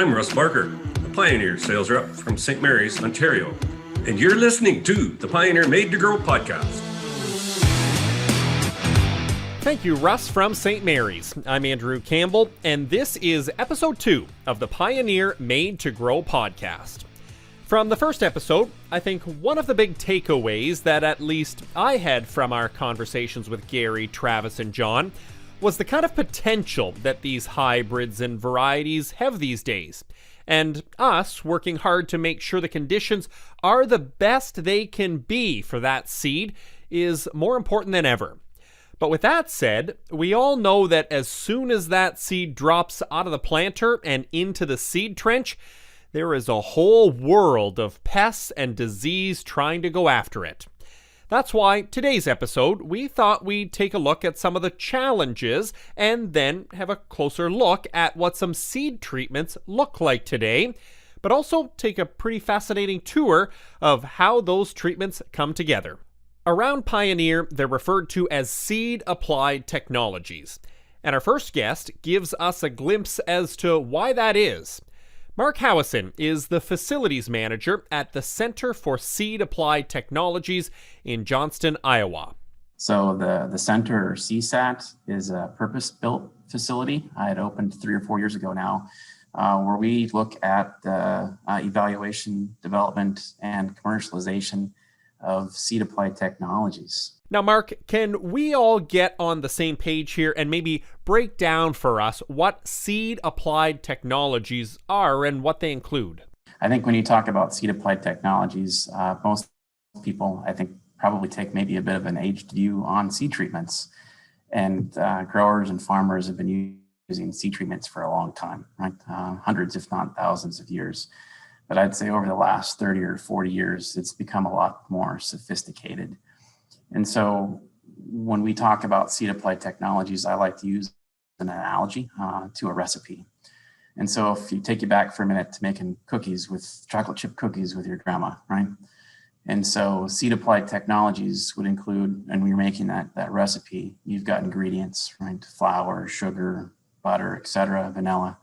I'm Russ Barker, the Pioneer sales rep from St. Mary's, Ontario, and you're listening to the Pioneer Made to Grow podcast. Thank you, Russ from St. Mary's. I'm Andrew Campbell, and this is episode 2 of the Pioneer Made to Grow podcast. From the first episode, I think one of the big takeaways that at least I had from our conversations with Gary, Travis, and John was the kind of potential that these hybrids and varieties have these days, and us working hard to make sure the conditions are the best they can be for that seed is more important than ever. But with that said, we all know that as soon as that seed drops out of the planter and into the seed trench, there is a whole world of pests and disease trying to go after it. That's why today's episode, we thought we'd take a look at some of the challenges and then have a closer look at what some seed treatments look like today, but also take a pretty fascinating tour of how those treatments come together. Around Pioneer, they're referred to as seed-applied technologies, and our first guest gives us a glimpse as to why that is. Mark Howieson is the facilities manager at the Center for Seed-Applied Technologies in Johnston, Iowa. So the Center, or CSAT, is a purpose-built facility. I had opened 3 or 4 years ago now, where we look at the evaluation, development, and commercialization of seed-applied technologies. Now, Mark, can we all get on the same page here and maybe break down for us what seed-applied technologies are and what they include? I think when you talk about seed-applied technologies, most people, I think, probably take maybe a bit of an aged view on seed treatments. And growers and farmers have been using seed treatments for a long time, right? Hundreds, if not thousands of years. But I'd say over the last 30 or 40 years, it's become a lot more sophisticated. And so when we talk about seed-applied technologies, I like to use an analogy to a recipe. And so if you take you back for a minute to making cookies with chocolate chip cookies with your grandma, right? And so seed-applied technologies would include, and when you're making that recipe, you've got ingredients, right? Flour, sugar, butter, etc., vanilla.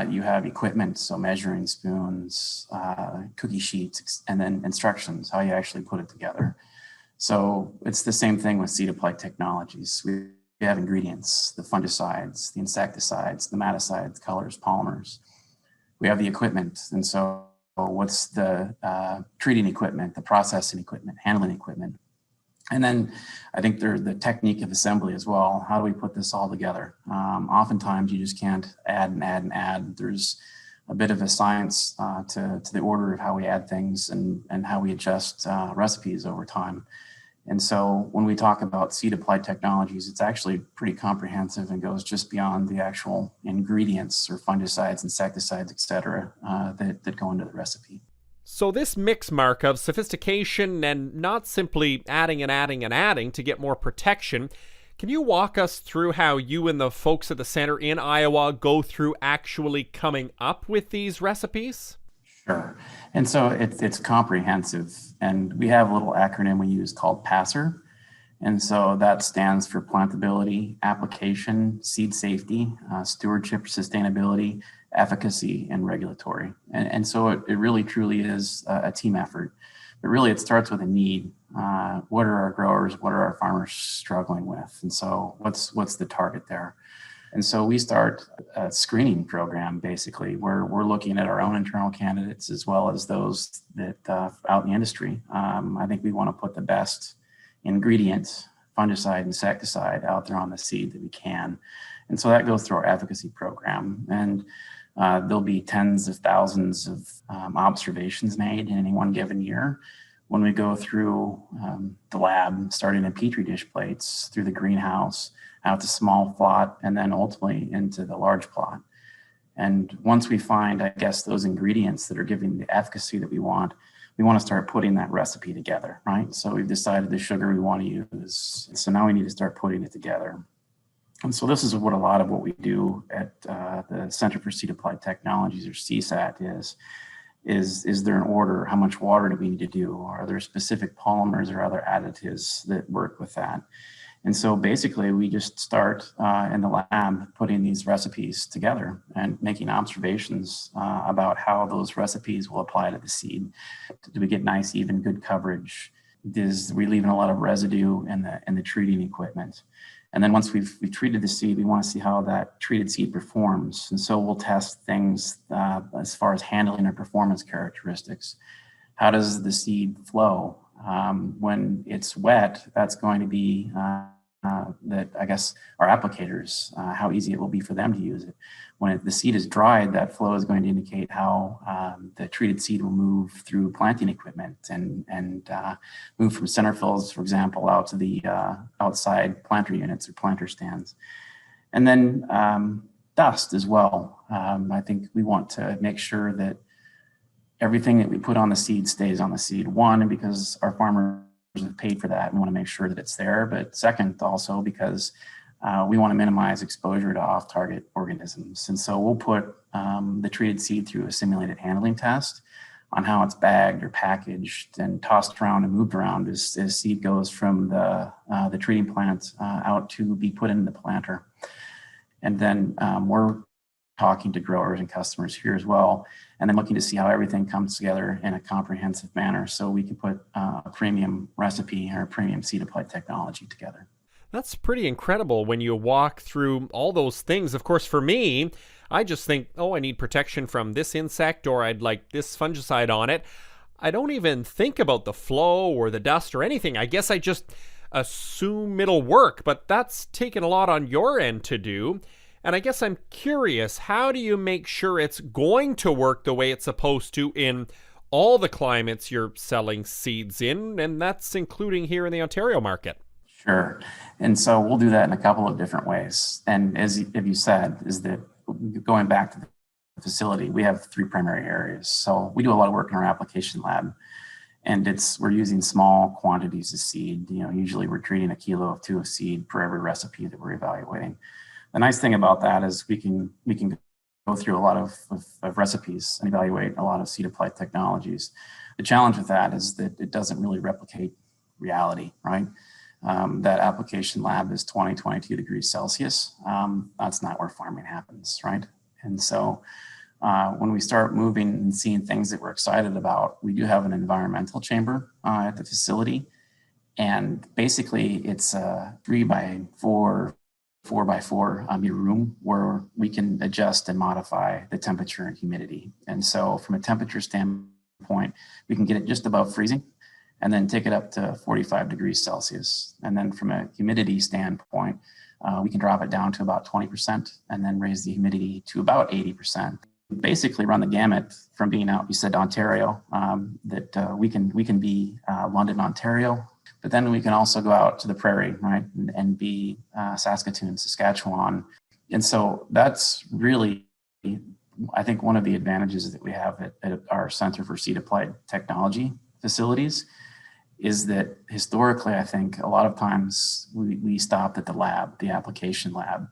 You have equipment, so measuring spoons, cookie sheets, and then instructions, how you actually put it together. So it's the same thing with seed-applied technologies. We have ingredients, the fungicides, the insecticides, the maticides, colors, polymers. We have the equipment, and so what's the treating equipment, the processing equipment, handling equipment. And then I think there's the technique of assembly as well. How do we put this all together? Oftentimes you just can't add and add and add. There's a bit of a science to the order of how we add things and how we adjust recipes over time. And so when we talk about seed-applied technologies, it's actually pretty comprehensive and goes just beyond the actual ingredients or fungicides, insecticides, et cetera, that go into the recipe. So this mix, Mark, of sophistication and not simply adding and adding and adding to get more protection, can you walk us through how you and the folks at the center in Iowa go through actually coming up with these recipes? Sure. And so it's comprehensive. And we have a little acronym we use called PASSER. And so that stands for plantability, application, seed safety, stewardship, sustainability, efficacy, and regulatory. And so it really truly is a team effort. But really it starts with a need. What are our growers, what are our farmers struggling with? And so what's the target there? And so we start a screening program, basically, where we're looking at our own internal candidates as well as those that out in the industry. I think we want to put the best ingredient, fungicide, insecticide out there on the seed that we can. And so that goes through our advocacy program. And there'll be tens of thousands of observations made in any one given year. When we go through the lab, starting in Petri dish plates, through the greenhouse, out to small plot, and then ultimately into the large plot. And once we find, I guess, those ingredients that are giving the efficacy that we want to start putting that recipe together, right? So we've decided the sugar we want to use. So now we need to start putting it together. And so this is what a lot of what we do at the Center for Seed-Applied Technologies, or CSAT, is there an order? How much water do we need to do? Are there specific polymers or other additives that work with that? And so basically we just start in the lab putting these recipes together and making observations about how those recipes will apply to the seed. Do we get nice, even, good coverage? Are we leaving a lot of residue in the treating equipment? And then once we've treated the seed, we want to see how that treated seed performs. And so we'll test things as far as handling or performance characteristics. How does the seed flow? When it's wet, that's going to be that, I guess, our applicators, how easy it will be for them to use it. When the seed is dried, that flow is going to indicate how the treated seed will move through planting equipment and move from center fills, for example, out to the outside planter units or planter stands. And then dust as well. I think we want to make sure that everything that we put on the seed stays on the seed. One, because our farmers have paid for that and want to make sure that it's there. But second, also because we want to minimize exposure to off-target organisms. And so we'll put the treated seed through a simulated handling test on how it's bagged or packaged and tossed around and moved around as seed goes from the treating plant out to be put in the planter. And then we're talking to growers and customers here as well, and then looking to see how everything comes together in a comprehensive manner so we can put a premium recipe or a premium seed applied technology together. That's pretty incredible when you walk through all those things. Of course, for me, I just think, I need protection from this insect, or I'd like this fungicide on it. I don't even think about the flow or the dust or anything. I guess I just assume it'll work, but that's taken a lot on your end to do. And I guess I'm curious, how do you make sure it's going to work the way it's supposed to in all the climates you're selling seeds in? And that's including here in the Ontario market. Sure. And so we'll do that in a couple of different ways. And as you said, is that going back to the facility, we have 3 primary areas. So we do a lot of work in our application lab, and we're using small quantities of seed. Usually we're treating 1 kilo of 2 of seed per every recipe that we're evaluating. The nice thing about that is we can go through a lot of recipes and evaluate a lot of seed applied technologies. The challenge with that is that it doesn't really replicate reality, right? That application lab is 22 degrees Celsius. That's not where farming happens, right? And so when we start moving and seeing things that we're excited about, we do have an environmental chamber at the facility. And basically it's a 3x4 4x4 meter room where we can adjust and modify the temperature and humidity. And so from a temperature standpoint, we can get it just above freezing and then take it up to 45 degrees Celsius. And then from a humidity standpoint, we can drop it down to about 20% and then raise the humidity to about 80%. Basically run the gamut from being out, you said Ontario, that we can be London, Ontario, but then we can also go out to the prairie, right, and be Saskatoon, Saskatchewan. And so that's really, I think, one of the advantages that we have at our Center for Seed Applied Technology facilities is that historically, I think a lot of times we stopped at the lab, the application lab.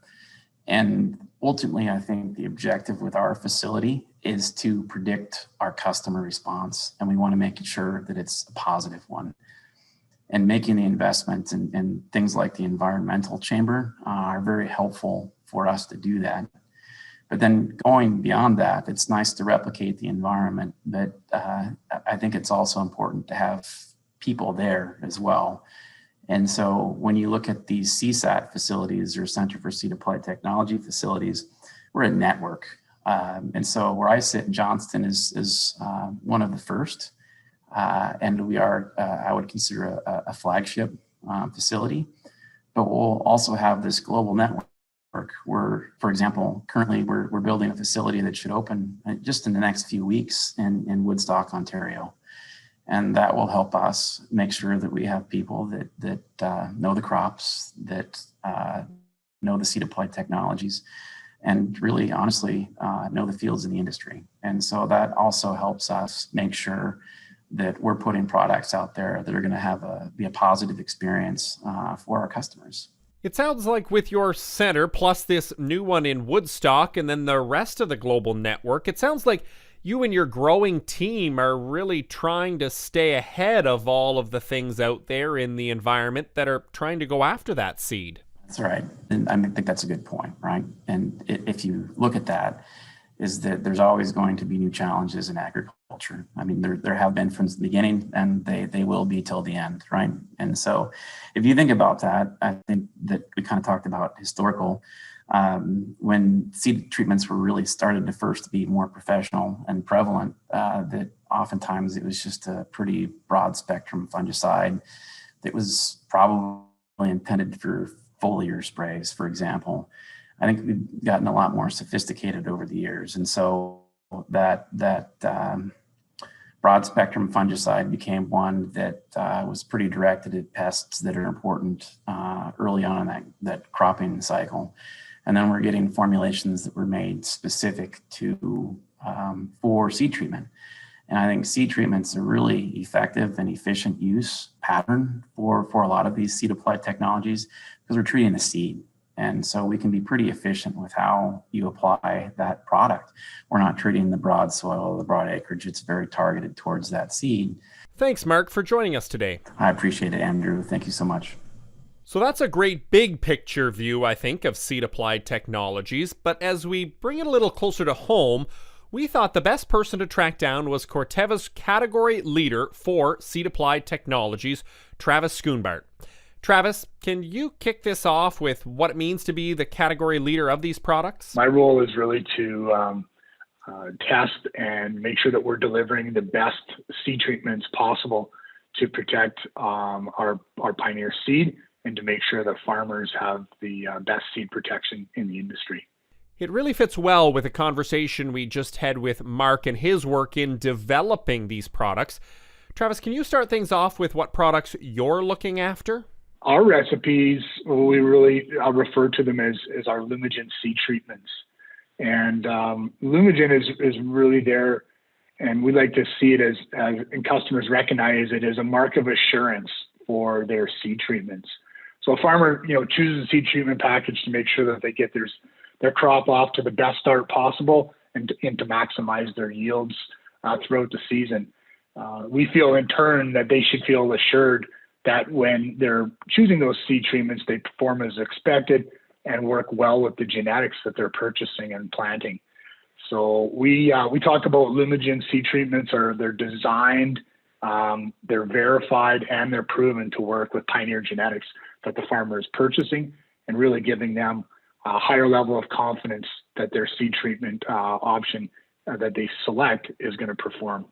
And ultimately, I think the objective with our facility is to predict our customer response. And we want to make sure that it's a positive one. And making the investments in things like the environmental chamber are very helpful for us to do that. But then going beyond that, it's nice to replicate the environment, but I think it's also important to have people there as well. And so when you look at these CSAT facilities or Center for Seed Applied Technology facilities, we're a network. And so where I sit in Johnston is one of the first. And we are, I would consider a flagship facility, but we'll also have this global network where, for example, currently we're building a facility that should open just in the next few weeks in Woodstock, Ontario. And that will help us make sure that we have people that know the crops, that know the seed applied technologies, and really honestly know the fields in the industry. And so that also helps us make sure that we're putting products out there that are going to be a positive experience for our customers. It sounds like with your center, plus this new one in Woodstock, and then the rest of the global network, it sounds like you and your growing team are really trying to stay ahead of all of the things out there in the environment that are trying to go after that seed. That's right. And I think that's a good point, right? And if you look at that, is that there's always going to be new challenges in agriculture. I mean, there have been from the beginning, and they will be till the end, right? And so if you think about that, I think that we kind of talked about historical, when seed treatments were really started to first be more professional and prevalent, that oftentimes it was just a pretty broad spectrum fungicide that was probably intended for foliar sprays, for example. I think we've gotten a lot more sophisticated over the years. And so that broad spectrum fungicide became one that was pretty directed at pests that are important early on in that cropping cycle. And then we're getting formulations that were made specific to for seed treatment. And I think seed treatment's a really effective and efficient use pattern for a lot of these seed applied technologies, because we're treating the seed. And so we can be pretty efficient with how you apply that product. We're not treating the broad soil, the broad acreage. It's very targeted towards that seed. Thanks, Mark, for joining us today. I appreciate it, Andrew. Thank you so much. So that's a great big picture view, I think, of seed applied technologies. But as we bring it a little closer to home, we thought the best person to track down was Corteva's category leader for seed applied technologies, Travis Schoonbaert. Travis, can you kick this off with what it means to be the category leader of these products? My role is really to test and make sure that we're delivering the best seed treatments possible to protect our Pioneer seed and to make sure that farmers have the best seed protection in the industry. It really fits well with a conversation we just had with Mark and his work in developing these products. Travis, can you start things off with what products you're looking after? Our recipes, we really refer to them as our Lumagen seed treatments. And Lumagen is really there, and we like to see it as and customers recognize it as a mark of assurance for their seed treatments. So a farmer, chooses a seed treatment package to make sure that they get their crop off to the best start possible and to maximize their yields throughout the season. We feel in turn that they should feel assured that when they're choosing those seed treatments, they perform as expected and work well with the genetics that they're purchasing and planting. So we talk about Lumagen seed treatments. They're designed, they're verified, and they're proven to work with Pioneer genetics that the farmer is purchasing, and really giving them a higher level of confidence that their seed treatment option that they select is going to perform.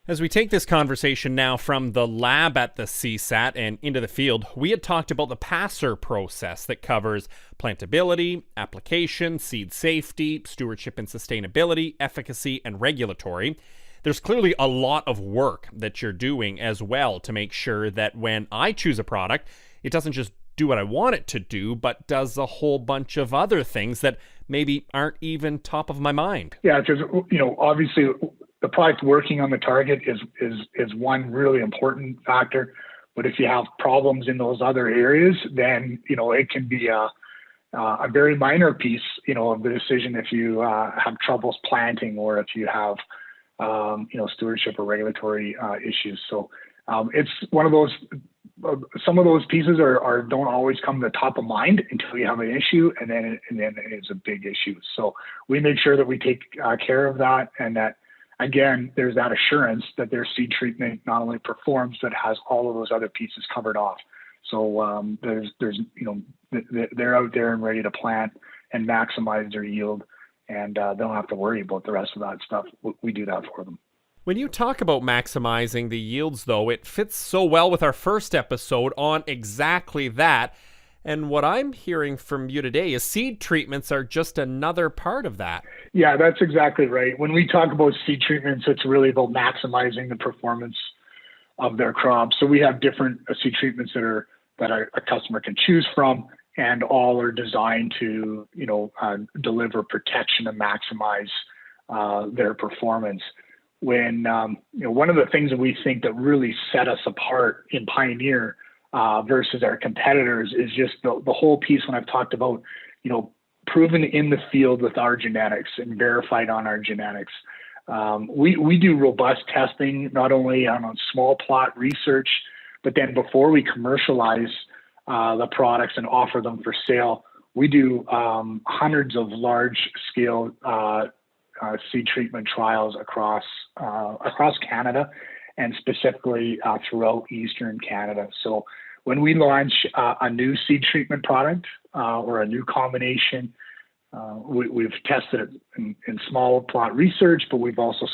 As we take this conversation now from the lab at the CSAT and into the field, we had talked about the passer process that covers plantability, application, seed safety, stewardship and sustainability, efficacy, and regulatory. There's clearly a lot of work that you're doing as well to make sure that when I choose a product, it doesn't just do what I want it to do, but does a whole bunch of other things that maybe aren't even top of my mind. Yeah, because, obviously the product working on the target is one really important factor. But if you have problems in those other areas, then, it can be a very minor piece, of the decision if you have troubles planting or if you have, stewardship or regulatory issues. So it's one of those, some of those pieces don't always come to the top of mind until you have an issue, and then it's a big issue. So we make sure that we take care of that, and that, again, there's that assurance that their seed treatment not only performs, but has all of those other pieces covered off. So they're out there and ready to plant and maximize their yield, and they don't have to worry about the rest of that stuff. We do that for them. When you talk about maximizing the yields, though, it fits so well with our first episode on exactly that. And what I'm hearing from you today is seed treatments are just another part of that. Yeah, that's exactly right. When we talk about seed treatments, it's really about maximizing the performance of their crops. So we have different seed treatments that a customer can choose from, and all are designed to, deliver protection and maximize their performance. When, one of the things that we think that really set us apart in Pioneer versus our competitors is just the whole piece when I've talked about, proven in the field with our genetics and verified on our genetics. We do robust testing, not only on small plot research, but then before we commercialize the products and offer them for sale, we do hundreds of large-scale seed treatment trials across Canada, and specifically throughout Eastern Canada. So when we launch a new seed treatment product or a new combination, we've tested it in small plot research, but we've also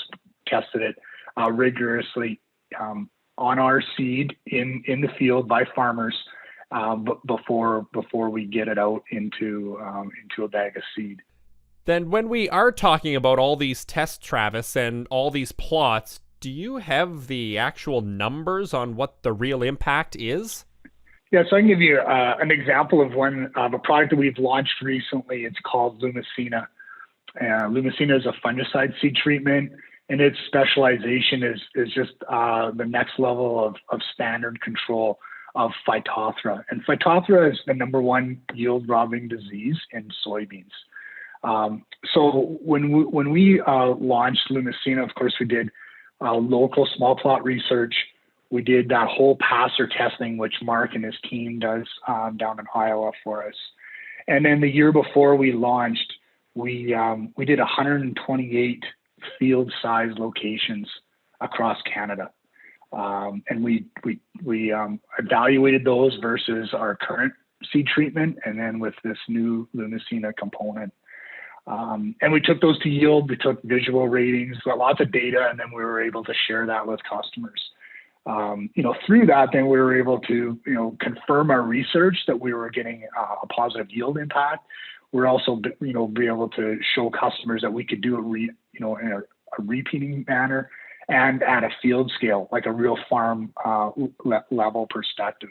tested it rigorously on our seed in the field by farmers before we get it out into a bag of seed. Then when we are talking about all these tests, Travis, and all these plots, do you have the actual numbers on what the real impact is? Yeah, so I can give you an example of one of a product that we've launched recently. It's called Lumagen. Lumagen is a fungicide seed treatment, and its specialization is just the next level of standard control of Phytophthora. And Phytophthora is the number one yield robbing disease in soybeans. So when we launched Lumagen, of course, we did local small plot research. We did that whole passer testing, which Mark and his team does down in Iowa for us. And then the year before we launched, we did 128 field size locations across Canada. And we evaluated those versus our current seed treatment, and then with this new Lumagen component. And we took those to yield, we took visual ratings, got lots of data, and then we were able to share that with customers. Through that, then we were able to, confirm our research that we were getting a positive yield impact. We're also, be able to show customers that we could do it, in a repeating manner and at a field scale, like a real farm level perspective.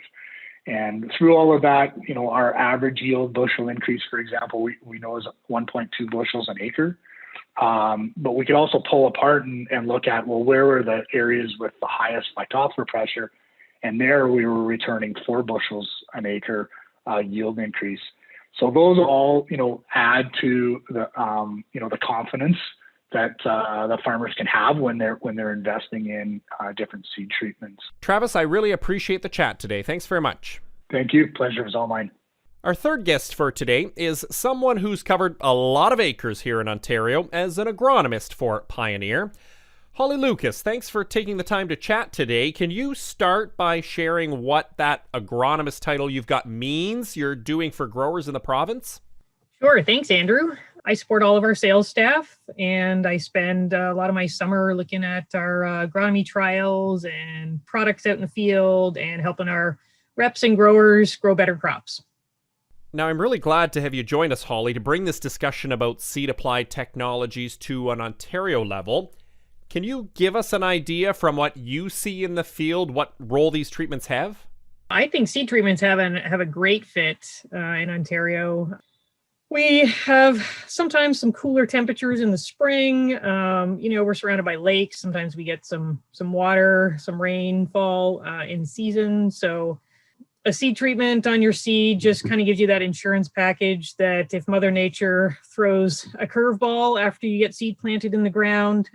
And through all of that, our average yield bushel increase, for example, we know is 1.2 bushels an acre. But we could also pull apart and look at, well, where were the areas with the highest Phytophthora pressure? And there we were returning 4 bushels an acre yield increase. So those all, add to the, the confidence that the farmers can have when they're investing in different seed treatments. Travis, I really appreciate the chat today. Thanks very much. Thank you. Pleasure was all mine. Our third guest for today is someone who's covered a lot of acres here in Ontario as an agronomist for Pioneer. Holly Loucas, thanks for taking the time to chat today. Can you start by sharing what that agronomist title you've got means you're doing for growers in the province? Sure. Thanks, Andrew. I support all of our sales staff, and I spend a lot of my summer looking at our agronomy trials and products out in the field and helping our reps and growers grow better crops. Now, I'm really glad to have you join us, Holly, to bring this discussion about seed-applied technologies to an Ontario level. Can you give us an idea from what you see in the field, what role these treatments have? I think seed treatments have a great fit in Ontario. We have sometimes some cooler temperatures in the spring. We're surrounded by lakes. Sometimes we get some water, some rainfall in season. So a seed treatment on your seed just kind of gives you that insurance package that if Mother Nature throws a curveball after you get seed planted in the ground,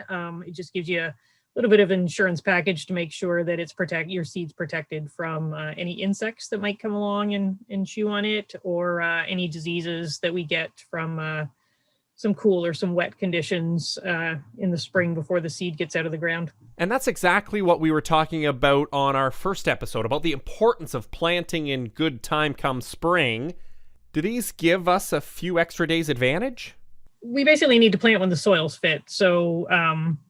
it just gives you a little bit of an insurance package to make sure that your seed's protected from any insects that might come along and chew on it, or any diseases that we get from some cool or some wet conditions in the spring before the seed gets out of the ground. And that's exactly what we were talking about on our first episode, about the importance of planting in good time come spring. Do these give us a few extra days advantage? We basically need to plant when the soil's fit. So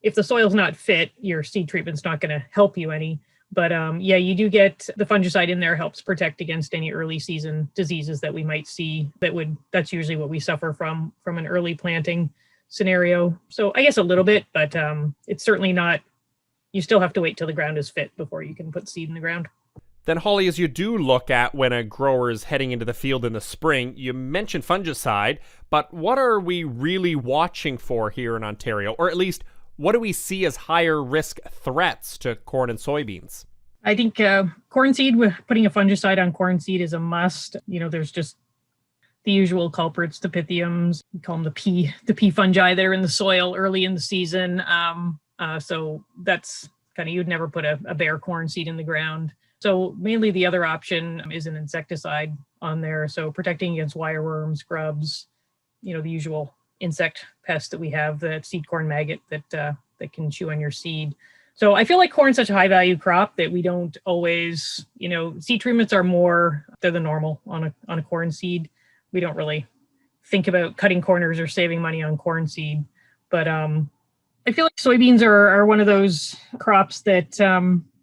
if the soil's not fit, your seed treatment's not going to help you any. But you do get the fungicide in there, helps protect against any early season diseases that we might see. That's usually what we suffer from an early planting scenario. So I guess a little bit, but it's certainly not. You still have to wait till the ground is fit before you can put seed in the ground. Then, Holly, as you do look at when a grower is heading into the field in the spring, you mentioned fungicide, but what are we really watching for here in Ontario? Or at least, what do we see as higher risk threats to corn and soybeans? I think corn seed, putting a fungicide on corn seed is a must. There's just the usual culprits, the pythiums. We call them the pea fungi that are in the soil early in the season. So that's kind of, you'd never put a bare corn seed in the ground. So mainly the other option is an insecticide on there. So protecting against wireworms, grubs, the usual insect pests that we have, the seed corn maggot that can chew on your seed. So I feel like corn's such a high value crop that we don't always, seed treatments are more, they're the normal on a corn seed. We don't really think about cutting corners or saving money on corn seed. But I feel like soybeans are one of those crops that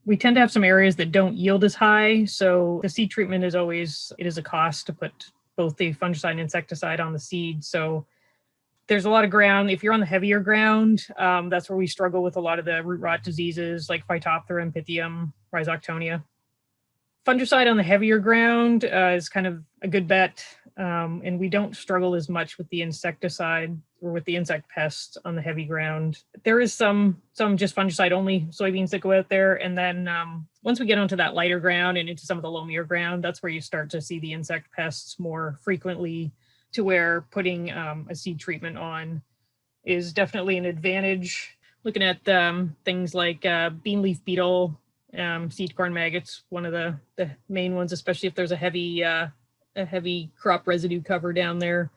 we tend to have some areas that don't yield as high. So the seed treatment it is a cost to put both the fungicide and insecticide on the seed. So there's a lot of ground. If you're on the heavier ground, that's where we struggle with a lot of the root rot diseases like Phytophthora and Pythium, Rhizoctonia. Fungicide on the heavier ground is kind of a good bet. And we don't struggle as much with the insecticide or with the insect pests on the heavy ground. There is some just fungicide only soybeans that go out there. And then once we get onto that lighter ground and into some of the loamier ground, that's where you start to see the insect pests more frequently, to where putting a seed treatment on is definitely an advantage. Looking at things like bean leaf beetle, seed corn maggots, one of the main ones, especially if there's a heavy crop residue cover down there.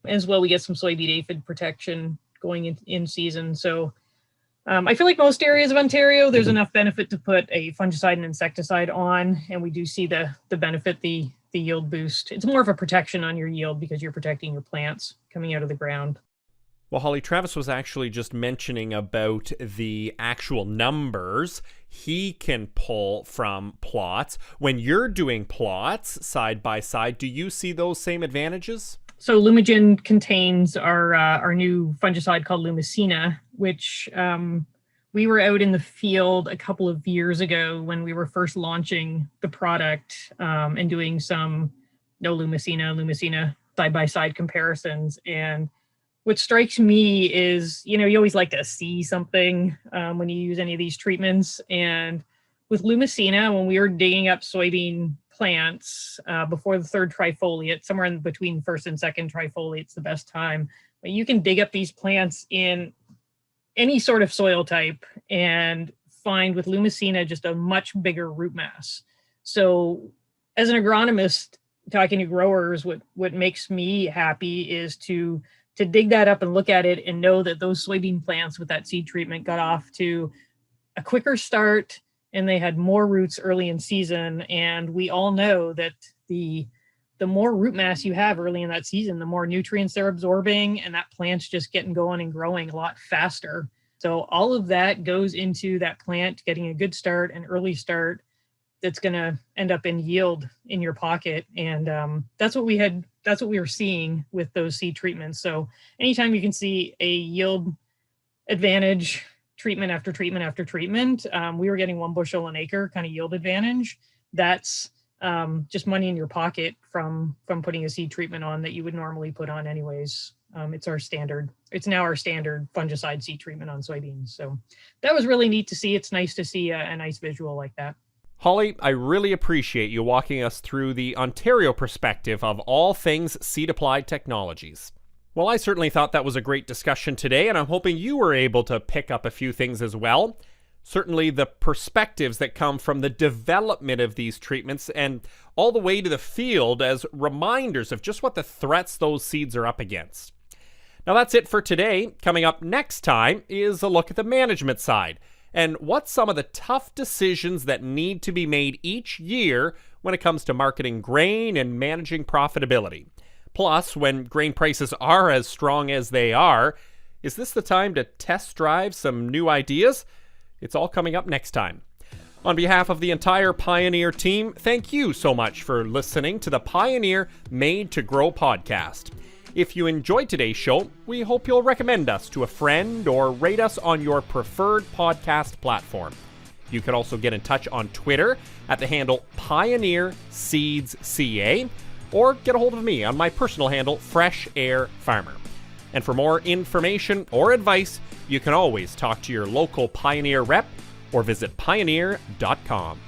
As well, we get some soybean aphid protection going in season. So I feel like most areas of Ontario, there's enough benefit to put a fungicide and insecticide on, and we do see the benefit, the yield boost. It's more of a protection on your yield because you're protecting your plants coming out of the ground. Well, Holly, Travis was actually just mentioning about the actual numbers he can pull from plots. When you're doing plots side by side, do you see those same advantages? So Lumagen contains our new fungicide called Lumagen, which we were out in the field a couple of years ago when we were first launching the product and doing some Lumagen side-by-side comparisons. And what strikes me is, you always like to see something when you use any of these treatments. And with Lumagen, when we were digging up soybean plants before the third trifoliate, somewhere in between first and second trifoliate, it's the best time. But you can dig up these plants in any sort of soil type and find with Lumagen just a much bigger root mass. So as an agronomist talking to growers, what makes me happy is to dig that up and look at it and know that those soybean plants with that seed treatment got off to a quicker start and they had more roots early in season. And we all know that the more root mass you have early in that season, the more nutrients they're absorbing, and that plant's just getting going and growing a lot faster. So all of that goes into that plant getting a good start, an early start that's going to end up in yield in your pocket. And that's what we were seeing with those seed treatments. So anytime you can see a yield advantage, treatment after treatment after treatment, we were getting 1 bushel an acre kind of yield advantage. That's just money in your pocket from putting a seed treatment on that you would normally put on anyways. It's now our standard fungicide seed treatment on soybeans. So that was really neat to see. It's nice to see a nice visual like that. Holly, I really appreciate you walking us through the Ontario perspective of all things seed-applied technologies. Well, I certainly thought that was a great discussion today, and I'm hoping you were able to pick up a few things as well. Certainly the perspectives that come from the development of these treatments and all the way to the field as reminders of just what the threats those seeds are up against. Now that's it for today. Coming up next time is a look at the management side and what some of the tough decisions that need to be made each year when it comes to marketing grain and managing profitability. Plus, when grain prices are as strong as they are, is this the time to test drive some new ideas? It's all coming up next time. On behalf of the entire Pioneer team, thank you so much for listening to the Pioneer Made to Grow podcast. If you enjoyed today's show, we hope you'll recommend us to a friend or rate us on your preferred podcast platform. You can also get in touch on Twitter at the handle Pioneer Seeds CA, or get a hold of me on my personal handle, Fresh Air Farmer. And for more information or advice, you can always talk to your local Pioneer rep or visit pioneer.com.